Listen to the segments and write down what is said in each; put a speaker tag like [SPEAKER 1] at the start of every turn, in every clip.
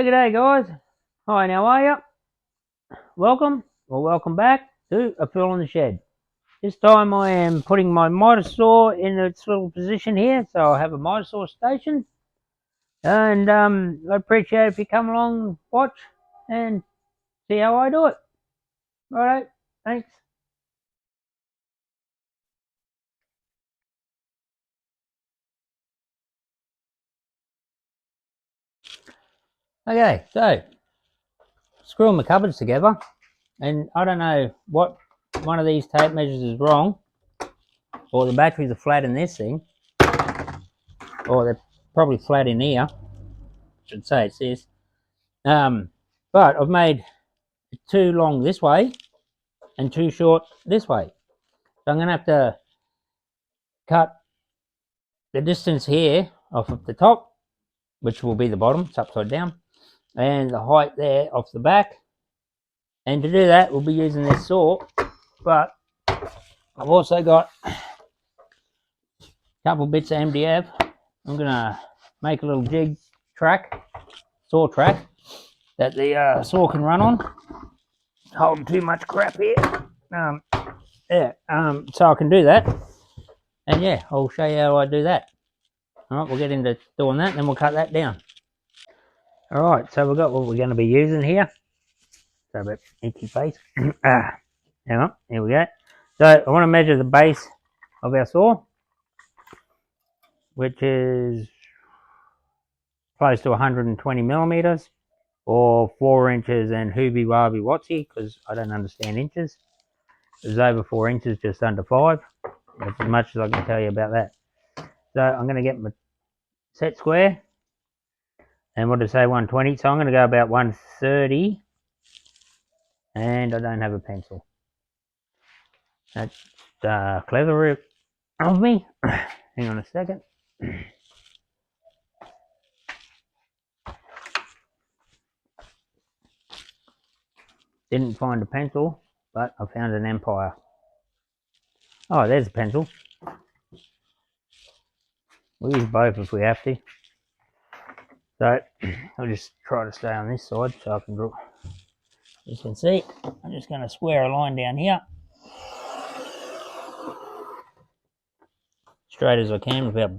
[SPEAKER 1] So g'day guys. Hi, how are you? Welcome or welcome back to A Fill in the Shed. This time I am putting my miter saw in its little position here, so I have a miter saw station. And I'd appreciate if you come along, watch, and see how I do it. Alright, thanks. Okay, so screwing my cupboards together, and I don't know what one of these tape measures is wrong, or the batteries are flat in this thing, or they're probably flat in here. I should say it's this. But I've made it too long this way and too short this way. So I'm going to have to cut the distance here off of the top, which will be the bottom, it's upside down, and the height there off the back. And to do that, we'll be using this saw, but I've also got a couple bits of MDF. I'm going to make a little jig track, saw track, that the saw can run on. It's holding too much crap here. So I can do that. And yeah, I'll show you how I do that. Alright, we'll get into doing that and then we'll cut that down. Alright, so we've got what we're going to be using here. So a bit itchy face. Hang on, here we go. So I want to measure the base of our saw, which is close to 120 millimeters, or 4 inches and hoobie wabi watsy, because I don't understand inches. It's over 4 inches, just under 5. That's as much as I can tell you about that. So I'm going to get my set square, and what did I say, 120? So I'm going to go about 130, and I don't have a pencil. That's clever of me. Hang on a second. Didn't find a pencil, but I found an empire. Oh, there's a pencil. We'll use both if we have to. So I'll just try to stay on this side so I can draw. As you can see, I'm just going to square a line down here, straight as I can without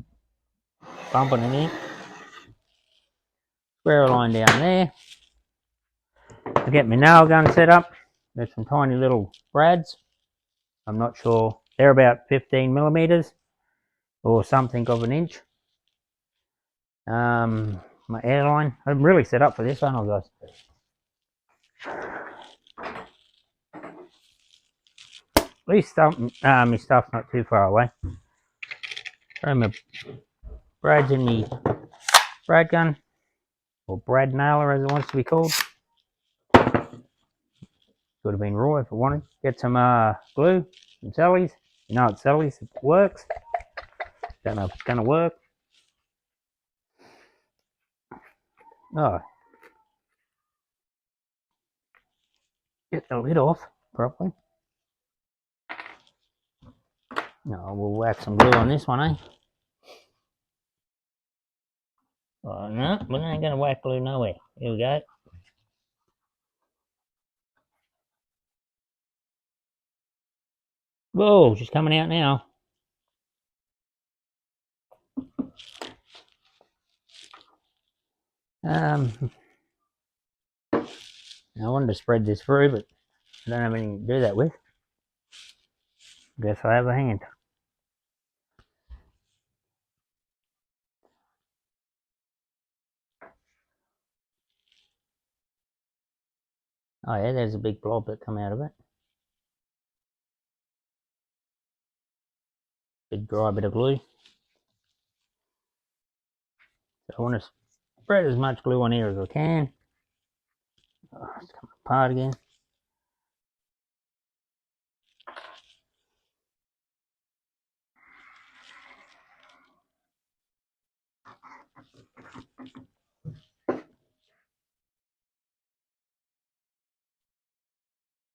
[SPEAKER 1] bumping anything. Square a line down there. I get my nail gun set up. There's some tiny little brads. I'm not sure. They're about 15 millimeters or something of an inch. My airline. I'm really set up for this, aren't I, guys? At least my stuff's not too far away. Throw my brads in my brad gun, or brad nailer as it wants to be called. Could have been raw if I wanted. Get some glue, some Sally's. You know it's Sally's, it works. Don't know if it's going to work. Oh. Get the lid off properly. No, we'll whack some glue on this one, eh? Oh, no, we ain't going to whack glue nowhere. Here we go. Whoa, she's coming out now. I wanted to spread this through, but I don't have anything to do that with. Guess I have a hand. Oh yeah, there's a big blob that come out of it. Big dry bit of glue. So I want to spread as much glue on here as I can. Oh, it's coming apart again.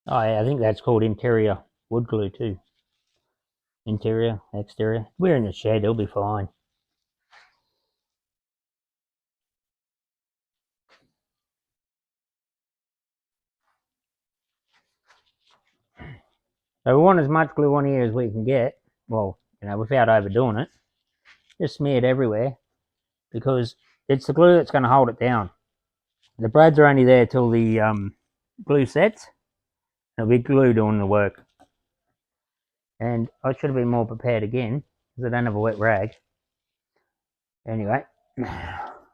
[SPEAKER 1] Oh yeah, I think that's called interior wood glue too. Interior, exterior. We're in the shed, it'll be fine. So we want as much glue on here as we can get. Well, you know, without overdoing it. Just smear it everywhere, because it's the glue that's going to hold it down. The brads are only there till the glue sets. There'll be glue doing the work. And I should have been more prepared again, because I don't have a wet rag. Anyway,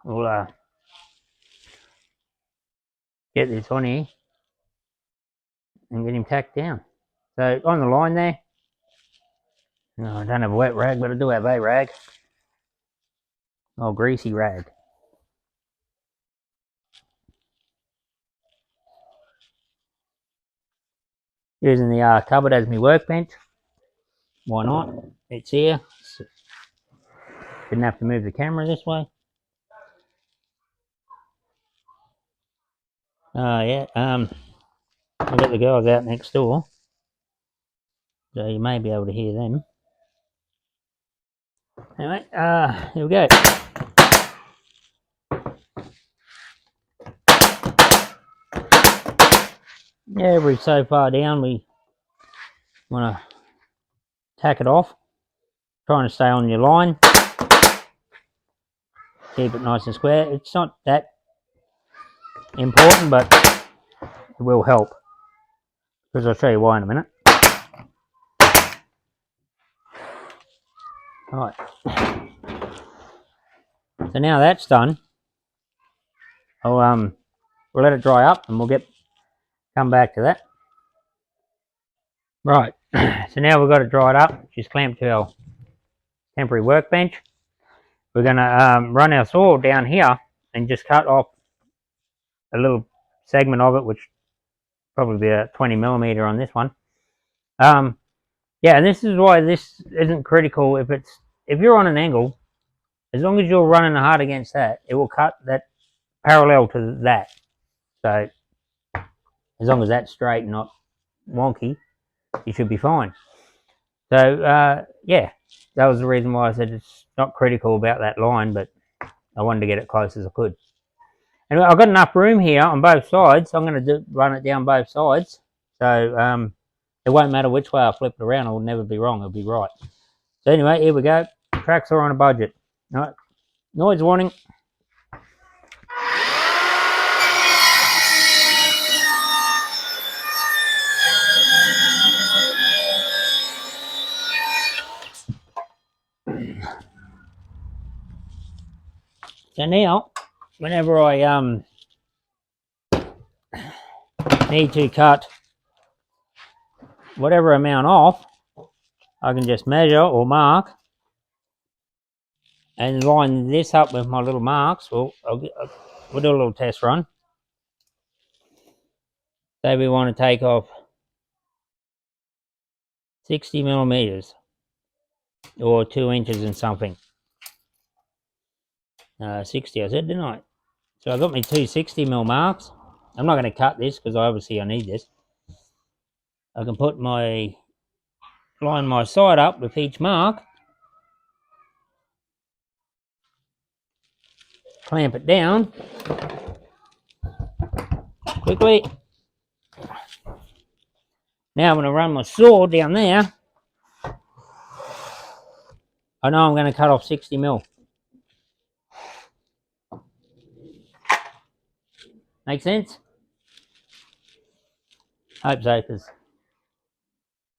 [SPEAKER 1] we'll get this on here and get him tacked down. So on the line there, no, I don't have a wet rag, but I do have a rag. Oh, greasy rag. Using the cupboard as my workbench. Why not? It's here. Didn't have to move the camera this way. Yeah. I've got the guys out next door, so you may be able to hear them. Anyway, here we go. Every so far down, we want to tack it off, trying to stay on your line, keep it nice and square. It's not that important, but it will help, because I'll show you why in a minute. Alright, so now that's done, we'll let it dry up and we'll come back to that. Right, so now we've got it dried up, just clamped to our temporary workbench. We're going to run our saw down here and just cut off a little segment of it, which probably be a 20mm on this one. Yeah, and this is why this isn't critical. If you're on an angle, as long as you're running hard against that, it will cut that parallel to that. So as long as that's straight and not wonky, you should be fine. So yeah, that was the reason why I said it's not critical about that line, but I wanted to get it close as I could. And I've got enough room here on both sides. I'm going to run it down both sides, so it won't matter which way I flip it around. It will never be wrong. It'll be right. So anyway, here we go. Tracks are on a budget. All right. Noise warning. So now, whenever I need to cut whatever amount off, I can just measure or mark and line this up with my little marks. Well, we'll do a little test run. Say we want to take off 60mm or 2 inches and something. 60 I said, didn't I? So I got my 2 60mm marks. I'm not going to cut this because obviously I need this. I can line my side up with each mark, clamp it down quickly. Now I'm going to run my saw down there. I know I'm going to cut off 60mm. Make sense? Hope so, because it's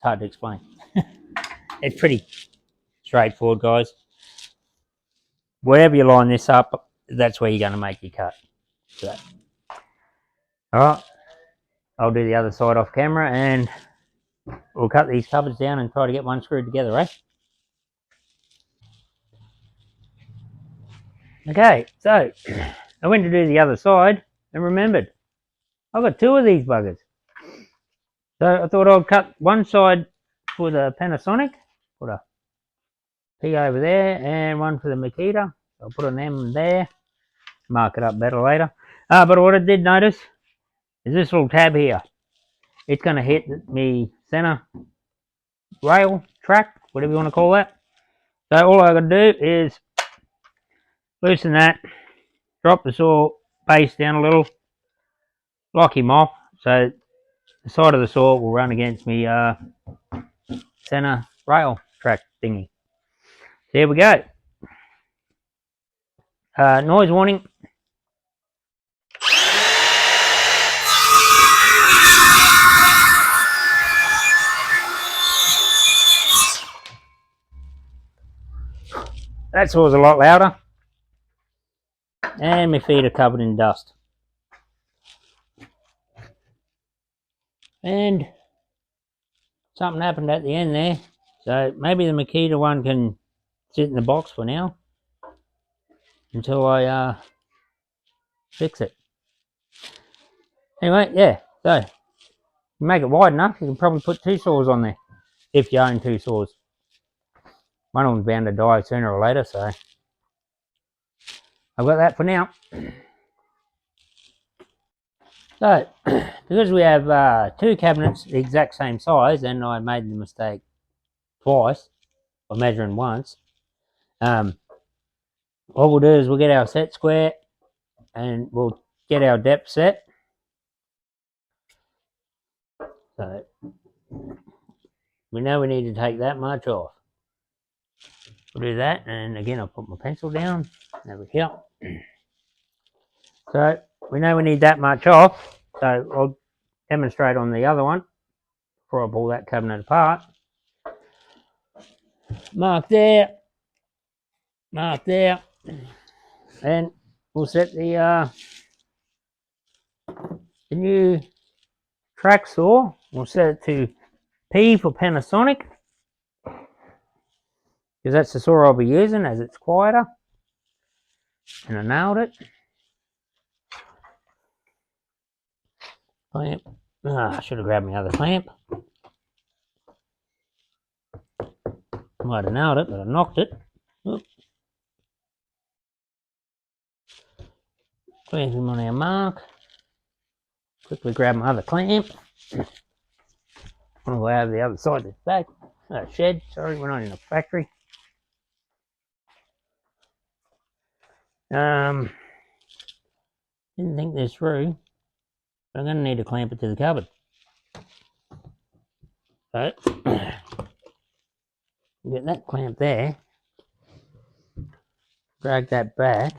[SPEAKER 1] hard to explain. It's pretty straightforward, guys. Wherever you line this up, that's where you're going to make your cut. So, alright, I'll do the other side off camera and we'll cut these cupboards down and try to get one screwed together, eh? Okay, so I went to do the other side and remembered I've got 2 of these buggers. So I thought I'd cut one side for the Panasonic, put a P over there, and one for the Makita. I'll put an M there, mark it up better later. But what I did notice is this little tab here. It's going to hit me center rail, track, whatever you want to call that. So all I got to do is loosen that, drop the saw base down a little, lock him off so the side of the saw will run against me center rail track thingy. There we go. Noise warning. That saw's a lot louder. And my feet are covered in dust. And something happened at the end there. So maybe the Makita one can sit in the box for now until I fix it. Anyway, yeah, so you make it wide enough, you can probably put 2 saws on there if you own 2 saws. One of them's bound to die sooner or later, so I've got that for now. So, because we have 2 cabinets the exact same size, and I made the mistake twice of measuring once, what we'll do is we'll get our set square and we'll get our depth set. So we know we need to take that much off. We'll do that, and again I'll put my pencil down. There we go. So we know we need that much off, so I'll demonstrate on the other one before I pull that cabinet apart. Mark there, and we'll set the new track saw. We'll set it to P for Panasonic, because that's the saw I'll be using as it's quieter. And I nailed it. Clamp. I should have grabbed my other clamp. Might have nailed it, but I knocked it. Clamp him on our mark. Quickly grab my other clamp. I'm going to go over the other side of this back. Shed, sorry, we're not in a factory. Didn't think this through, but I'm going to need to clamp it to the cupboard. So, get that clamp there. Drag that back.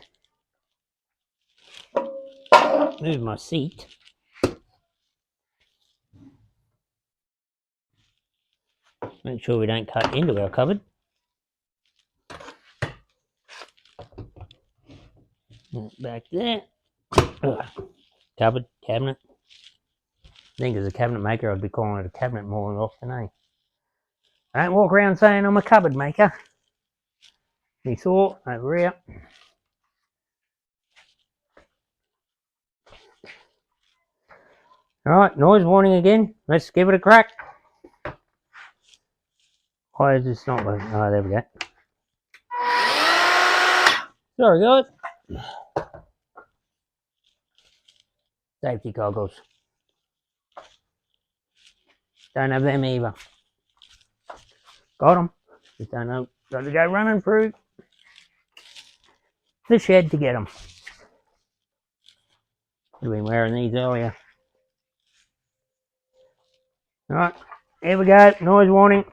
[SPEAKER 1] Move my seat. Make sure we don't cut into our cupboard. Back there. Cupboard, cabinet. I think as a cabinet maker I'd be calling it a cabinet more often, eh? I don't walk around saying I'm a cupboard maker. Me saw over here. Alright, noise warning again. Let's give it a crack. Why is this not working? Oh, there we go. Sorry guys. Safety goggles. Don't have them either. Got them. Just don't know. Got to go running through the shed to get them. I've been wearing these earlier. Alright, here we go. Noise warning.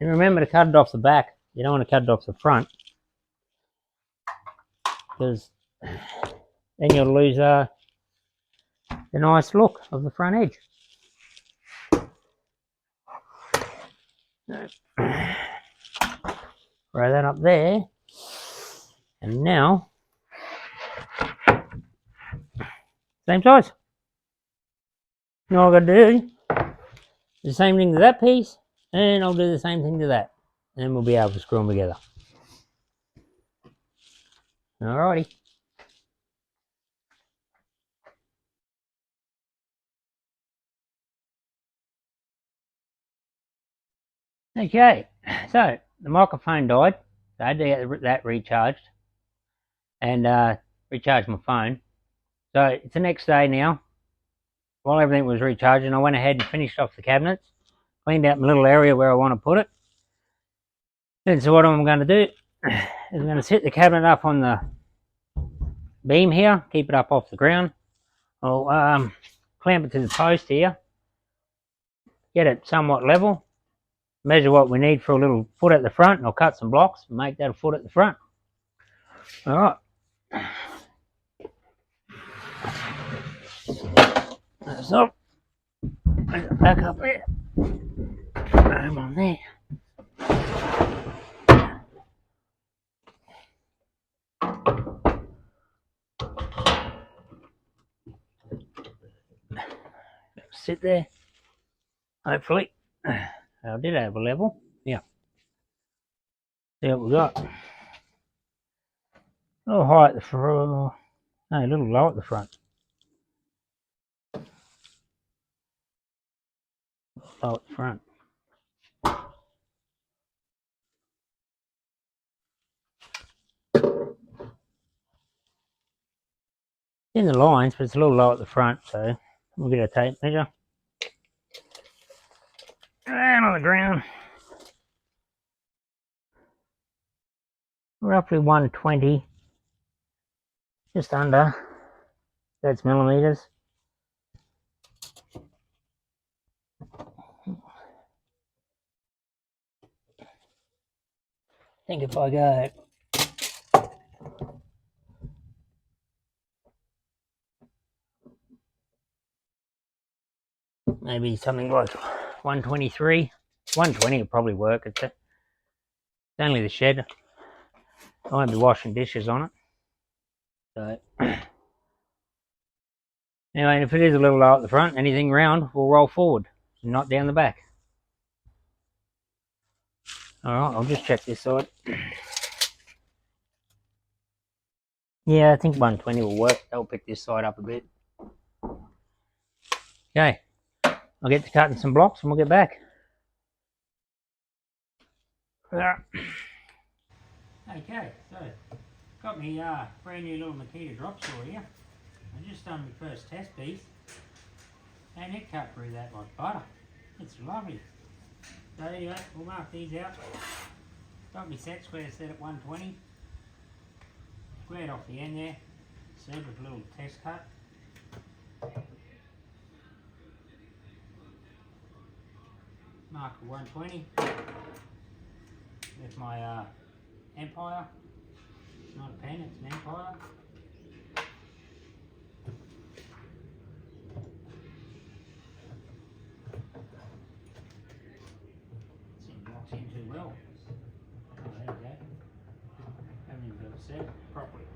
[SPEAKER 1] And remember to cut it off the back. You don't want to cut it off the front, because then you'll lose the nice look of the front edge. Throw that up there, and now same size. Now all I've got to do is the same thing to that piece, and I'll do the same thing to that, and then we'll be able to screw them together. Alrighty. Okay, so the microphone died, so I had to get that recharged and recharge my phone. So it's the next day now. While everything was recharging, I went ahead and finished off the cabinets. cleaned out my little area where I want to put it. And so what I'm going to do is I'm going to set the cabinet up on the beam here, keep it up off the ground. I'll clamp it to the post here, get it somewhat level, measure what we need for a little foot at the front, and I'll cut some blocks and make that a foot at the front. All right. So, back up there. I'm on there. Sit there. Hopefully. I did have a level. Yeah. See what we got. A little high at the front. No, a little low at the front. Low at the front. In the lines, but it's a little low at the front, so we'll get a tape measure. And on the ground. Roughly 120. Just under. That's millimeters. I think if I go maybe something like 123, 120 will probably work. It's only the shed. I won't be washing dishes on it. So anyway, if it is a little low at the front, anything round will roll forward, not down the back. Alright, I'll just check this side. Yeah, I think 120 will work. That'll pick this side up a bit. Okay, I'll get to cutting some blocks and we'll get back. Okay, so got me brand new little Makita drop saw here. I just done my first test piece and it cut through that like butter. It's lovely. So there you go, we'll mark these out. Got me set square set at 120. Squared off the end there. Served with a little test cut. Mark for 120. With my Empire. It's not a pen, it's an Empire. Locks in too well. Oh, there we go. Haven't even got it set properly.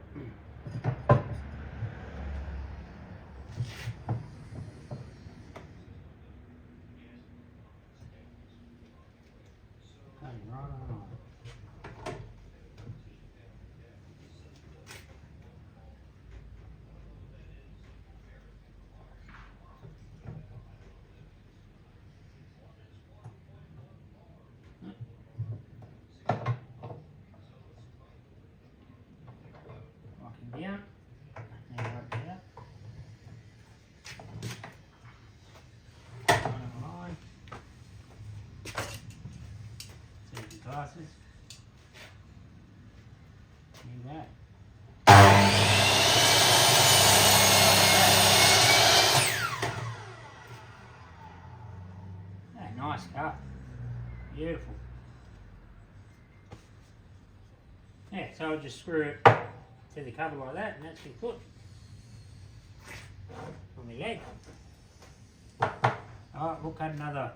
[SPEAKER 1] Cutting right on. Down. Now right there. One on the line. Safety glasses. Do that. Nice cut. Beautiful. Yeah, so I'll just screw it to the cover like that, and that's my foot on my leg. Alright, we'll cut another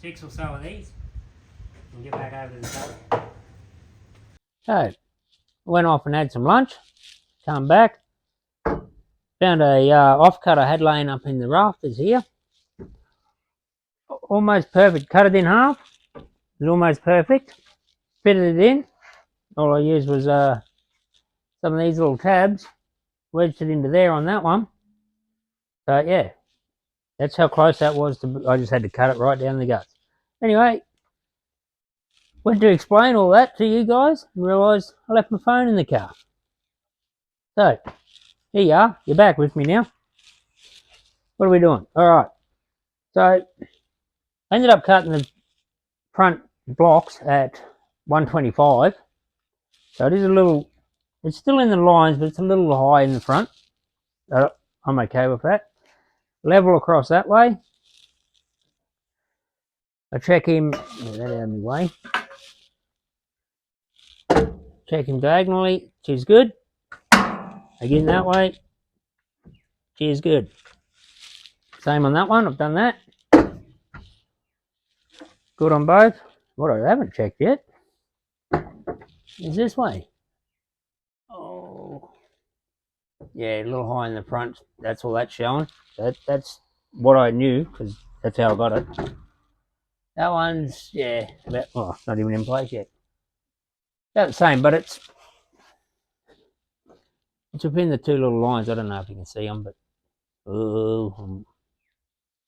[SPEAKER 1] 6 or so of these. We'll get back over to the cover. So, went off and had some lunch. Come back. Found a offcut I had laying up in the rafters here. Almost perfect. Cut it in half. It's almost perfect. Fitted it in. All I used was some of these little tabs, wedged it into there on that one. So yeah, that's how close that was to. I just had to cut it right down the guts. Anyway, went to explain all that to you guys and realised I left my phone in the car. So here you are. You're back with me now. What are we doing? All right. So I ended up cutting the front blocks at 125. So it is a little, it's still in the lines, but it's a little high in the front. I'm okay with that. Level across that way. I check him, get that out of my way. Check him diagonally, she's good. Again that way, she's good. Same on that one, I've done that. Good on both. What I haven't checked yet is this way. Oh, yeah, a little high in the front. That's all that's showing. That's what I knew, because that's how I got it. That one's, yeah, about, oh, not even in place yet. About the same, but it's within the two little lines. I don't know if you can see them, but oh.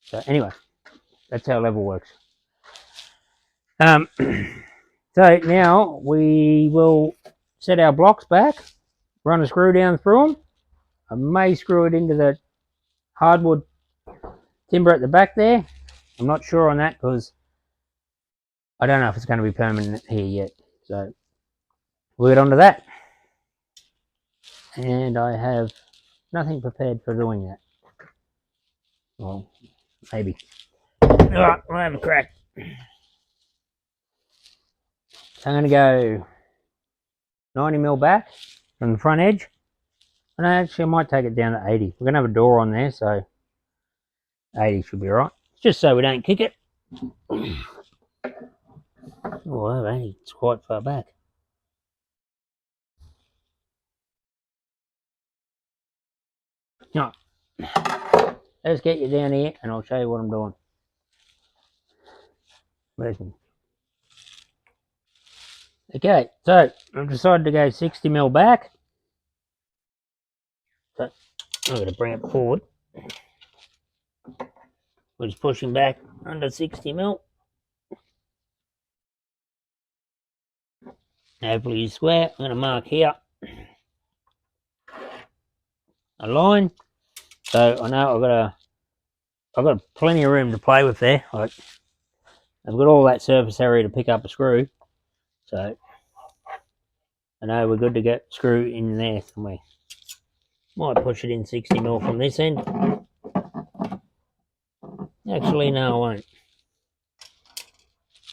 [SPEAKER 1] So anyway, that's how level works. So now we will set our blocks back, run a screw down through them. I may screw it into the hardwood timber at the back there. I'm not sure on that because I don't know if it's going to be permanent here yet. So we'll get on to that. And I have nothing prepared for doing that. Well, maybe. Alright, we'll have a crack. So I'm going to go 90mm back from the front edge. And actually I might take it down to 80. We're going to have a door on there, so 80 should be right. Just so we don't kick it. Oh, 80, it's quite far back. No. Let's get you down here and I'll show you what I'm doing. Listen. Okay, so I've decided to go 60mm back. So I'm going to bring it forward. We're just pushing back under 60mm. Hopefully you square. I'm going to mark here a line. So I know I've got plenty of room to play with there. Like, I've got all that surface area to pick up a screw. So I know we're good to get screw in there somewhere. Might push it in 60mm from this end. Actually, no, I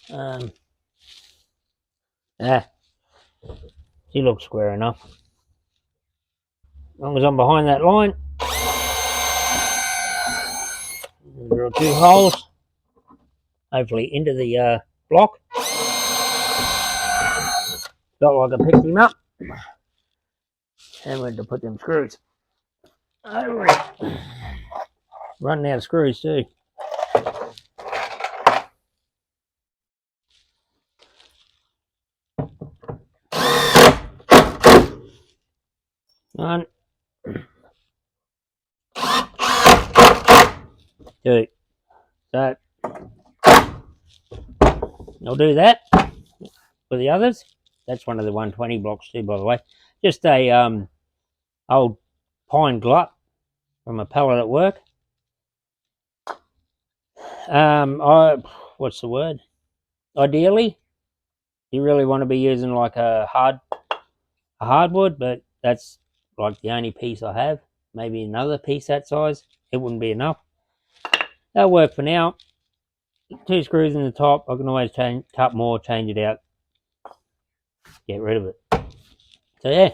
[SPEAKER 1] won't. She looks square enough. As long as I'm behind that line. Drill 2 holes. Hopefully into the block. Felt like I picked him up. And we had to put them screws over it. Running out of screws too. One, two. So I'll do that for the others. That's one of the 120 blocks too, by the way. Just a old pine glut from a pallet at work. What's the word? Ideally, you really want to be using like a hardwood, but that's like the only piece I have. Maybe another piece that size. It wouldn't be enough. That'll work for now. 2 screws in the top. I can always cut more, change it out, get rid of it. So yeah,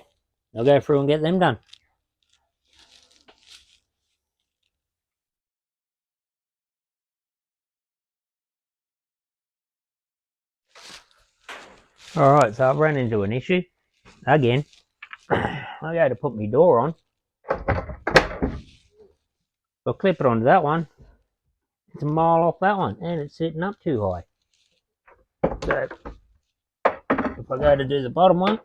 [SPEAKER 1] I'll go through and get them done. Alright, so I've run into an issue. Again, I go to put my door on. I'll clip it onto that one. It's a mile off that one, and it's sitting up too high. So, if I go to do the bottom one,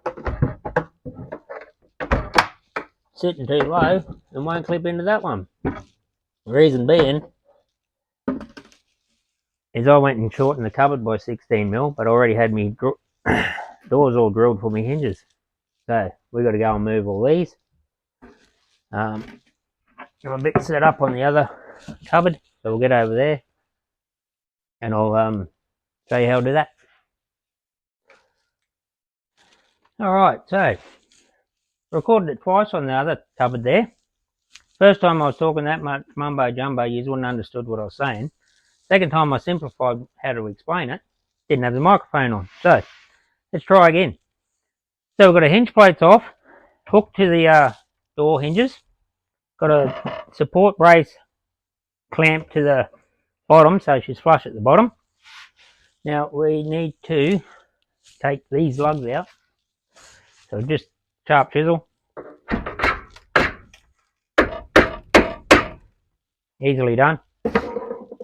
[SPEAKER 1] sitting too low, and won't clip into that one. The reason being is I went and shortened the cupboard by 16mm, but I already had me doors all drilled for my hinges. So we've got to go and move all these. I'm a bit set up on the other cupboard, so we'll get over there. and I'll show you how to do that. Alright, so recorded it twice on the other cupboard there. First time I was talking that much mumbo jumbo, you wouldn't have understood what I was saying. Second time I simplified how to explain it, didn't have the microphone on. So let's try again. So we've got a hinge plates off, hooked to the door hinges, got a support brace clamped to the bottom, so she's flush at the bottom. Now we need to take these lugs out, so just sharp chisel, easily done.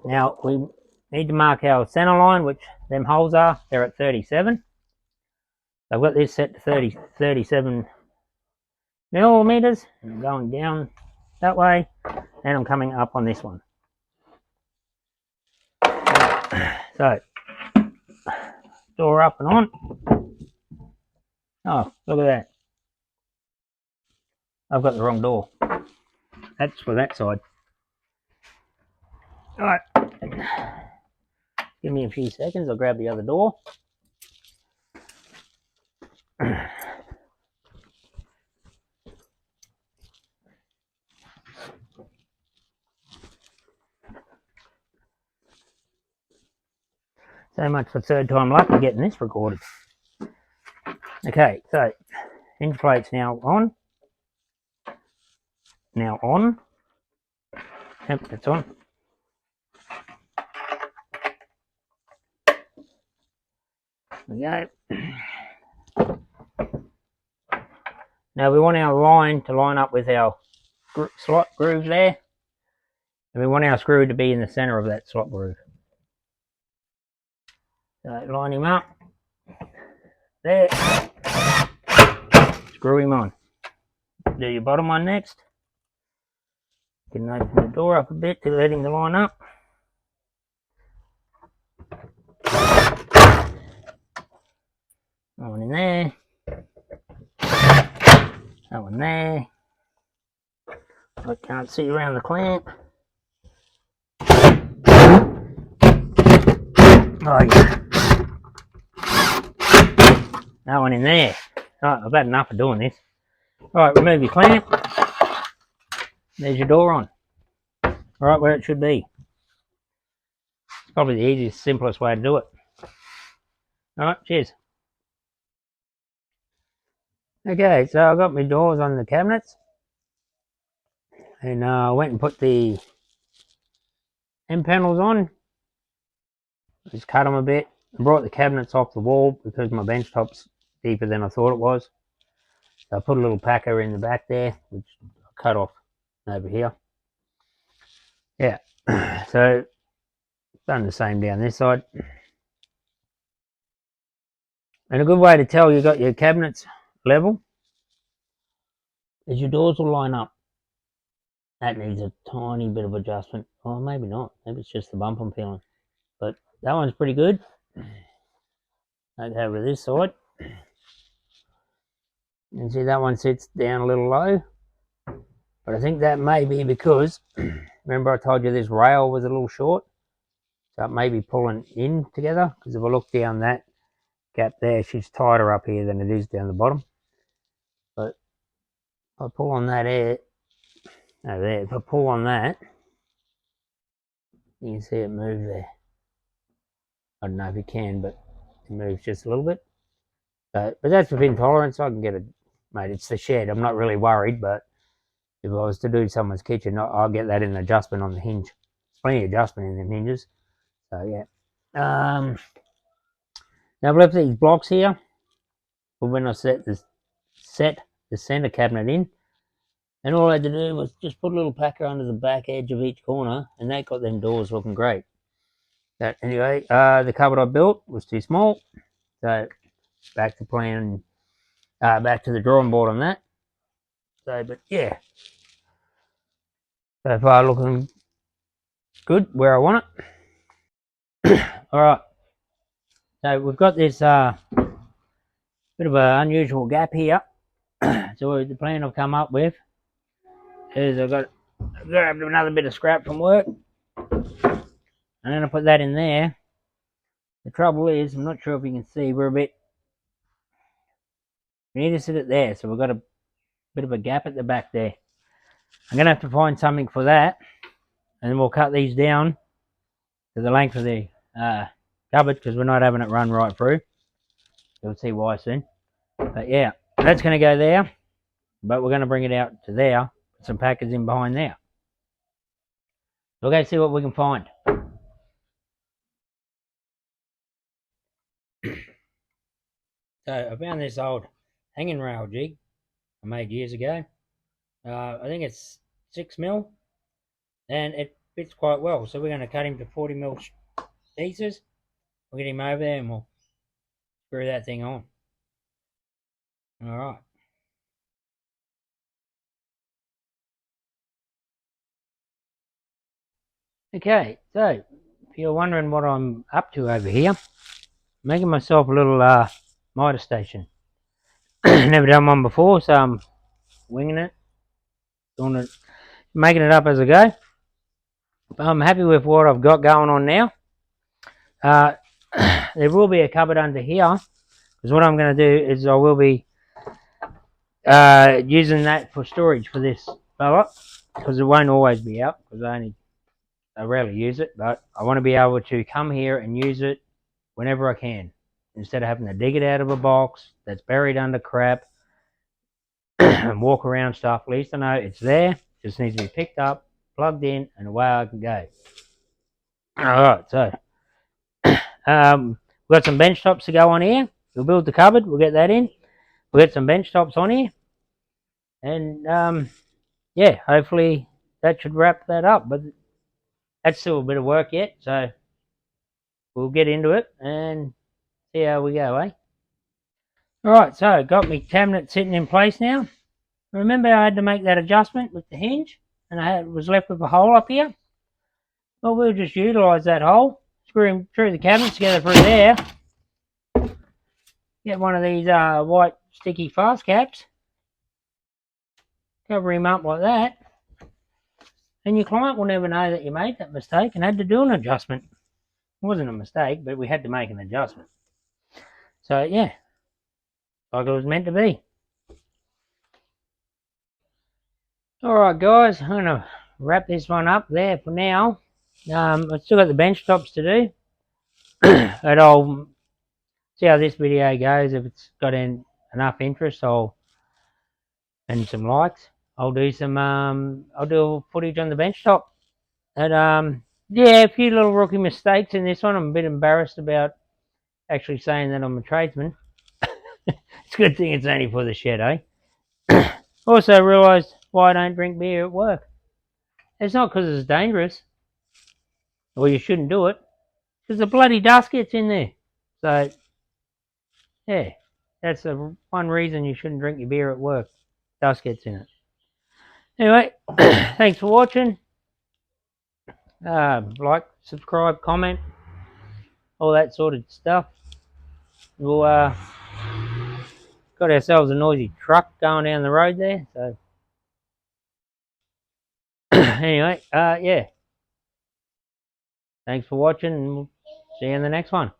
[SPEAKER 1] Now we need to mark our center line, which them holes are, they're at 37. I've got this set to 37 millimeters, and I'm going down that way, and I'm coming up on this one. So, door up and on. Oh, look at that. I've got the wrong door. That's for that side. Alright. Give me a few seconds, I'll grab the other door. So much for third time lucky getting this recorded. Okay, so hinge plates now on. Now on. Yep, it's on. There we go. Now we want our line to line up with our slot groove there. And we want our screw to be in the center of that slot groove. So line him up. There. Screw him on. Do your bottom one next. You can open the door up a bit to let him line up. That one in there. That one there. I can't see around the clamp. Oh yeah. That one in there. Alright, I've had enough of doing this. Alright, remove your clamp. There's your door on. Right where it should be. It's probably the easiest, simplest way to do it. Alright, cheers. Okay, so I've got my doors on the cabinets. And I went and put the end panels on. Just cut them a bit. I brought the cabinets off the wall because my bench top's deeper than I thought it was. So I put a little packer in the back there, which I cut off over here. Yeah, so done the same down this side. And a good way to tell you got your cabinets level is your doors will line up. That needs a tiny bit of adjustment. Well, maybe not. Maybe it's just the bump I'm feeling. But that one's pretty good. Let's go over to this side. You can see that one sits down a little low. But I think that may be because, remember I told you this rail was a little short? So it may be pulling in together. Because if I look down that gap there, she's tighter up here than it is down the bottom. But if I pull on that air, over there, if I pull on that, you can see it move there. I don't know if you can, but it moves just a little bit. But that's within tolerance. I can get it, mate. It's the shed. I'm not really worried, but if I was to do someone's kitchen, I'll get that in an adjustment on the hinge. There's plenty of adjustment in the hinges. So yeah. Now I've left these blocks here for when I set the center cabinet in. And all I had to do was just put a little packer under the back edge of each corner, and that got them doors looking great. But anyway, the cupboard I built was too small, so back to plan, back to the drawing board on that. So, but yeah, so far looking good where I want it. All right, so we've got this bit of an unusual gap here. So the plan I've come up with is I grabbed another bit of scrap from work, and then I put that in there, The trouble is, I'm not sure if you can see, we need to sit it there, so we've got a bit of a gap at the back there. I'm going to have to find something for that, and then we'll cut these down to the length of the cupboard, because we're not having it run right through. You'll see why soon. But yeah, that's going to go there, but we're going to bring it out to there, put some packers in behind there. We'll go see what we can find. So I found this old hanging rail jig I made years ago. I think it's 6mm, and it fits quite well. So we're going to cut him to 40mm pieces. We'll get him over there and we'll screw that thing on. All right. Okay, so if you're wondering what I'm up to over here, I'm making myself a little miter station. Never done one before, so I'm winging it, doing it, making it up as I go. But I'm happy with what I've got going on now. There will be a cupboard under here, because what I'm going to do is I will be using that for storage for this fella, because it won't always be out, because I rarely use it, but I want to be able to come here and use it whenever I can, instead of having to dig it out of a box that's buried under crap and walk around stuff. At least I know it's there, just needs to be picked up, plugged in, and away I can go. Alright, so we've got some bench tops to go on here. We'll build the cupboard, we'll get that in. We'll get some bench tops on here, and yeah, hopefully that should wrap that up, but that's still a bit of work yet, so we'll get into it and see how we go, eh? Alright, so got my cabinet sitting in place now. Remember I had to make that adjustment with the hinge, and I was left with a hole up here? Well, we'll just utilise that hole, screw the cabinet together through there, get one of these white sticky fast caps, cover him up like that, and your client will never know that you made that mistake and had to do an adjustment. It wasn't a mistake, but we had to make an adjustment. So yeah, like it was meant to be. Alright guys, I'm going to wrap this one up there for now. I've still got the bench tops to do. And I'll see how this video goes. If it's got enough interest and some likes, I'll do footage on the bench top. And yeah, a few little rookie mistakes in this one. I'm a bit embarrassed about actually saying that I'm a tradesman. It's a good thing it's only for the shed, eh? Also realised why I don't drink beer at work. It's not because it's dangerous, or you shouldn't do it, because the bloody dust gets in there. So, yeah, that's the one reason you shouldn't drink your beer at work. Dust gets in it. Anyway, thanks for watching. Like, subscribe, comment, all that sort of stuff. We'll got ourselves a noisy truck going down the road there. So anyway, yeah. Thanks for watching, and we'll see you in the next one.